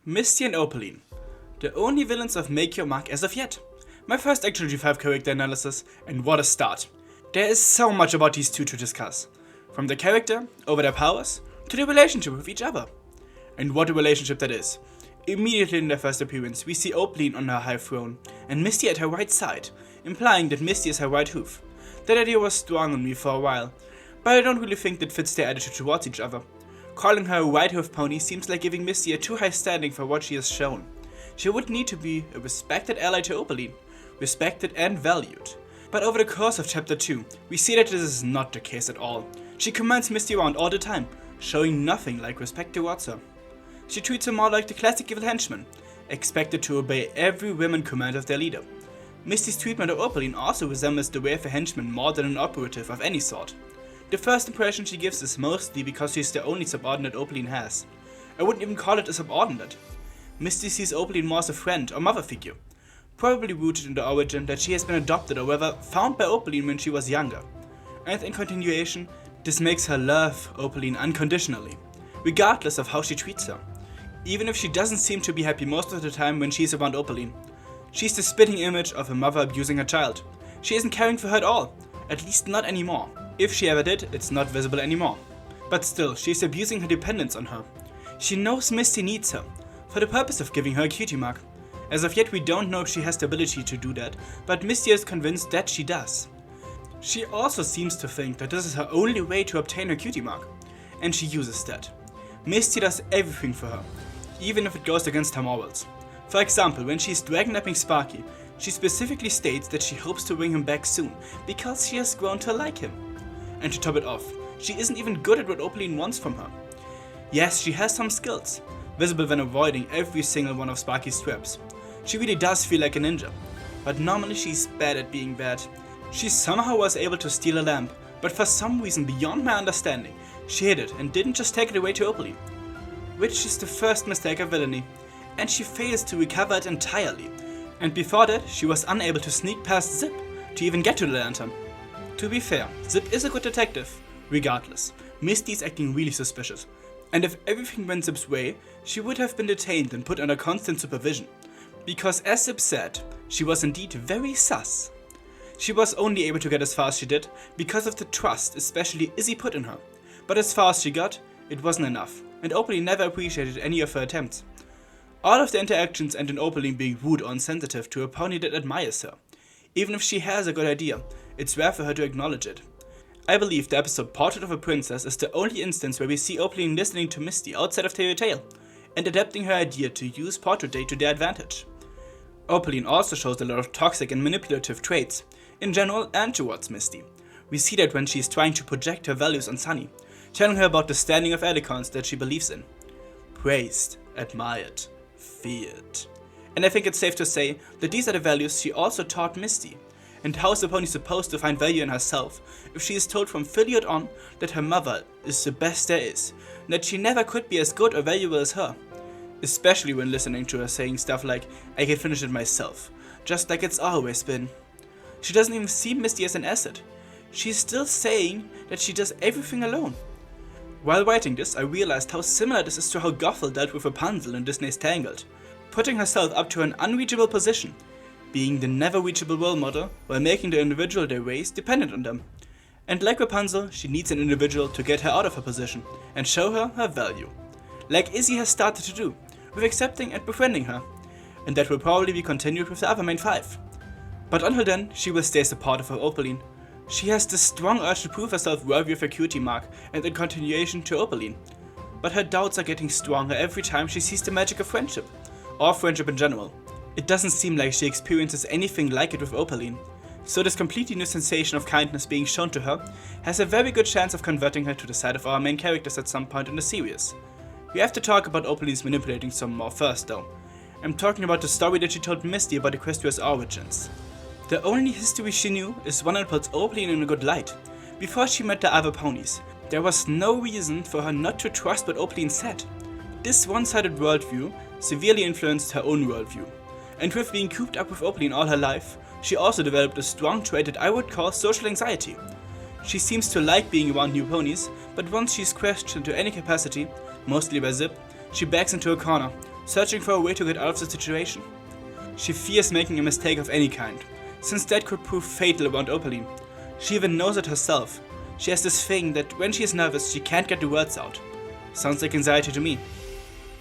Misty and Opaline, the only villains of Make Your Mark as of yet. My first actual G5 character analysis, and what a start. There is so much about these two to discuss, from the character, over their powers, to the relationship with each other. And what a relationship that is. Immediately in their first appearance, we see Opaline on her high throne, and Misty at her right side, implying that Misty is her right hoof. That idea was strong on me for a while, but I don't really think that fits their attitude towards each other. Calling her a right hoof pony seems like giving Misty a too high standing for what she has shown. She would need to be a respected ally to Opaline, respected and valued. But over the course of chapter 2, we see that this is not the case at all. She commands Misty around all the time, showing nothing like respect towards her. She treats her more like the classic evil henchman, expected to obey every whim and command of their leader. Misty's treatment of Opaline also resembles the way of a henchman more than an operative of any sort. The first impression she gives is mostly because she's the only subordinate Opaline has. I wouldn't even call it a subordinate. Misty sees Opaline more as a friend or mother figure, probably rooted in the origin that she has been adopted or rather found by Opaline when she was younger. And in continuation, this makes her love Opaline unconditionally, regardless of how she treats her. Even if she doesn't seem to be happy most of the time when she's around Opaline. She's the spitting image of a mother abusing her child. She isn't caring for her at all, at least not anymore. If she ever did, it's not visible anymore. But still, she's abusing her dependence on her. She knows Misty needs her, for the purpose of giving her a cutie mark. As of yet we don't know if she has the ability to do that, but Misty is convinced that she does. She also seems to think that this is her only way to obtain her cutie mark, and she uses that. Misty does everything for her, even if it goes against her morals. For example, when she's dragnapping Sparky, she specifically states that she hopes to bring him back soon, because she has grown to like him. And to top it off, she isn't even good at what Opaline wants from her. Yes, she has some skills, visible when avoiding every single one of Sparky's traps. She really does feel like a ninja, but normally she's bad at being bad. She somehow was able to steal a lamp, but for some reason beyond my understanding, she hid it and didn't just take it away to Opaline. Which is the first mistake of villainy, and she fails to recover it entirely. And before that, she was unable to sneak past Zip to even get to the lantern. To be fair, Zip is a good detective. Regardless, Misty's acting really suspicious, and if everything went Zip's way, she would have been detained and put under constant supervision. Because as Zip said, she was indeed very sus. She was only able to get as far as she did because of the trust especially Izzy put in her. But as far as she got, it wasn't enough, and Opaline never appreciated any of her attempts. All of the interactions end in Opaline being rude or insensitive to a pony that admires her. Even if she has a good idea, it's rare for her to acknowledge it. I believe the episode Portrait of a Princess is the only instance where we see Opaline listening to Misty outside of Fairy Tail, and adapting her idea to use Portrait Day to their advantage. Opaline also shows a lot of toxic and manipulative traits, in general and towards Misty. We see that when she is trying to project her values on Sunny, telling her about the standing of Alicorns that she believes in. Praised, admired, feared. And I think it's safe to say that these are the values she also taught Misty. And how is the pony supposed to find value in herself if she is told from filiate on that her mother is the best there is, and that she never could be as good or valuable as her? Especially when listening to her saying stuff like, I can finish it myself, just like it's always been. She doesn't even see Misty as an asset. She's still saying that she does everything alone. While writing this, I realized how similar this is to how Gothel dealt with Rapunzel in Disney's Tangled, putting herself up to an unreachable position, being the never reachable role model while making the individual they raise dependent on them. And like Rapunzel, she needs an individual to get her out of her position and show her her value. Like Izzy has started to do, with accepting and befriending her, and that will probably be continued with the other main 5. But until then, she will stay supportive of Opaline. She has this strong urge to prove herself worthy of a cutie mark and in continuation to Opaline. But her doubts are getting stronger every time she sees the magic of friendship, or friendship in general. It doesn't seem like she experiences anything like it with Opaline, so this completely new sensation of kindness being shown to her has a very good chance of converting her to the side of our main characters at some point in the series. We have to talk about Opaline's manipulating some more first though. I'm talking about the story that she told Misty about Equestria's origins. The only history she knew is one that puts Opaline in a good light. Before she met the other ponies, there was no reason for her not to trust what Opaline said. This one-sided worldview severely influenced her own worldview. And with being cooped up with Opaline all her life, she also developed a strong trait that I would call social anxiety. She seems to like being around new ponies, but once she's questioned to any capacity, mostly by Zip, she backs into a corner, searching for a way to get out of the situation. She fears making a mistake of any kind, since that could prove fatal around Opaline. She even knows it herself. She has this thing that when she is nervous, she can't get the words out. Sounds like anxiety to me.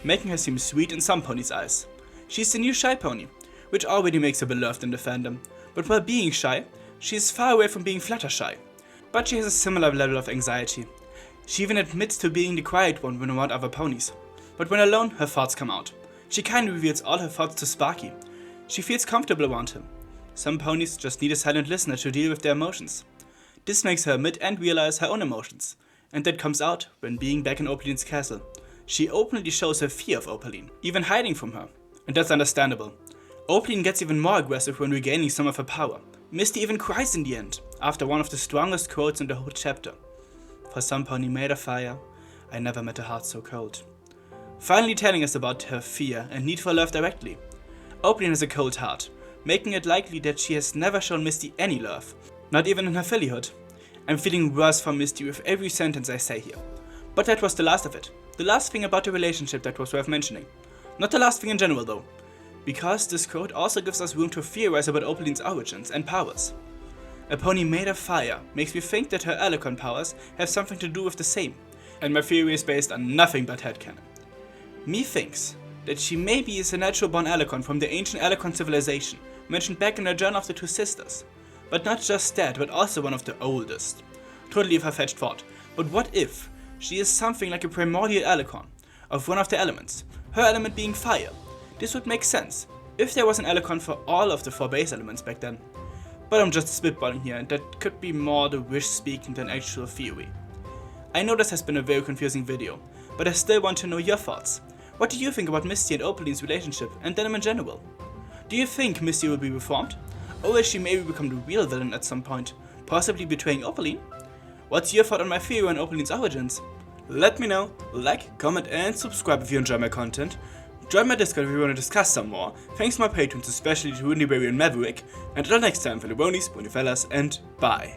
Making her seem sweet in some ponies' eyes. She's the new shy pony, which already makes her beloved in the fandom. But while being shy, she is far away from being Fluttershy. But she has a similar level of anxiety. She even admits to being the quiet one when around other ponies. But when alone, her thoughts come out. She kinda reveals all her thoughts to Sparky. She feels comfortable around him. Some ponies just need a silent listener to deal with their emotions. This makes her admit and realize her own emotions. And that comes out when being back in Opaline's castle. She openly shows her fear of Opaline, even hiding from her. And that's understandable. Opaline gets even more aggressive when regaining some of her power. Misty even cries in the end, after one of the strongest quotes in the whole chapter. For some pony made of fire, I never met a heart so cold. Finally telling us about her fear and need for love directly. Opaline has a cold heart, making it likely that she has never shown Misty any love, not even in her fillyhood. I'm feeling worse for Misty with every sentence I say here. But that was the last of it. The last thing about the relationship that was worth mentioning. Not the last thing in general though, because this quote also gives us room to theorize about Opaline's origins and powers. A pony made of fire makes me think that her Alicon powers have something to do with the same, and my theory is based on nothing but headcanon. Me thinks that she maybe is a natural born Alicon from the ancient Alicon civilization mentioned back in the Journal of the Two Sisters. But not just that, but also one of the oldest. Totally a far-fetched thought, but what if she is something like a primordial Alicon of one of the elements, her element being fire? This would make sense if there was an Alicon for all of the 4 base elements back then. But I'm just spitballing here, and that could be more the wish speaking than actual theory. I know this has been a very confusing video, but I still want to know your thoughts. What do you think about Misty and Opaline's relationship and them in general? Do you think Misty will be reformed? Or will she maybe become the real villain at some point, possibly betraying Opaline? What's your thought on my theory on Opaline's origins? Let me know, like, comment and subscribe if you enjoy my content. Join my Discord if you want to discuss some more. Thanks to my patrons, especially to Windyberry and Maverick. And until next time, Fellow Bronies, Bonifellas, and bye.